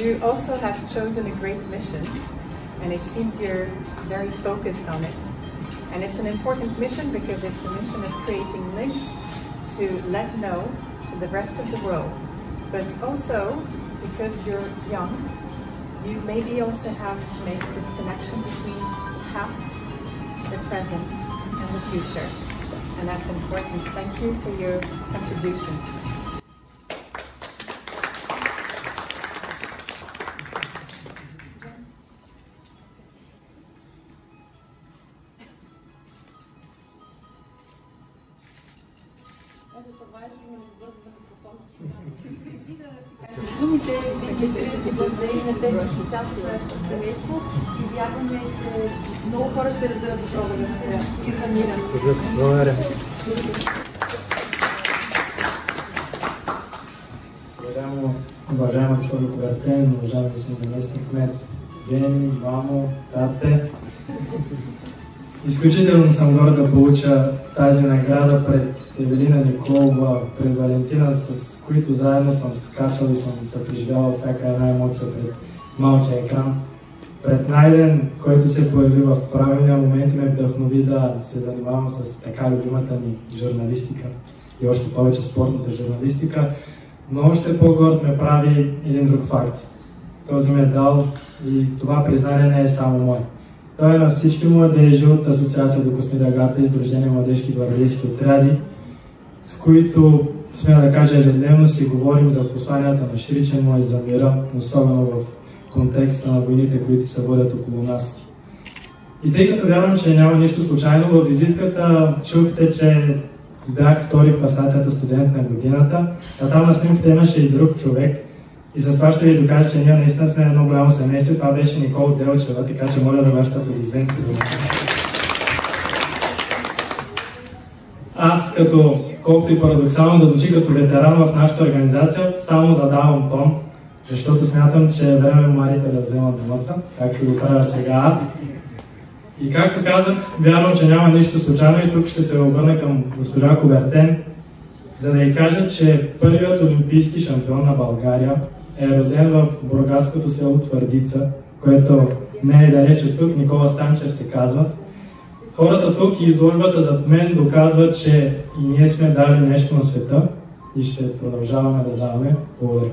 You also have chosen a great mission, and it seems you're very focused on it. And it's an important mission because it's a mission of creating links to let know to the rest of the world. But also, because you're young, you maybe also have to make this connection between the past, the present, and the future. And that's important. Thank you for your contributions. Думите бихме си благодарили на тези, които участват в нашето семейство и вярваме, че много хора ще разберат за програмата и за мира. Благодаря. Уважаема госпожо Кувертен, уважаеми господин заместник кмет, Вени, мамо, тате. Изключително съм горд да получа тази награда пред Евелина Николова, пред Валентина, с които заедно съм скачал и съм съпреживявал всяка една емоция пред малкия екран. Пред Найден, който се появи в правилния момент и ме вдъхнови да се занимавам с така любимата ни журналистика и още повече спортната журналистика. Но още по-горд ме прави един друг факт. Този ме е дал и това признание не е само мое. Той е на всички младежи от Асоциация Докосни Дъгата и Сдружение младежки гвардейски отряди, с които, смея да кажа, ежедневно си говорим за посланията на Ширичен му и за мира, особено в контекста на войните, които се водят около нас. И тъй като вярвам, че няма нищо случайно, във визитката чухте, че бях втори в класацията студент на годината, а там на снимката имаше и друг човек. И с това ще ви докажа, че ние наистина сме едно голямо семейство. Това беше Никола Делчева, така че моля за вашата аплодисменти. Аз, като, колкото и парадоксално да звучи, като ветеран в нашата организация, само задавам тон, защото смятам, че е време младите да вземат думата, както го правя сега аз. И както казах, вярвам, че няма нищо случайно и тук ще се обърна към госпожа Кувертен, за да й кажа, че първият олимпийски шампион на България е роден в бургаското село Твърдица, което не е далече тук, Никола Станчев се казва. Хората тук и изложбата зад мен доказват, че и ние сме дали нещо на света и ще продължаваме да даваме. Благодаря.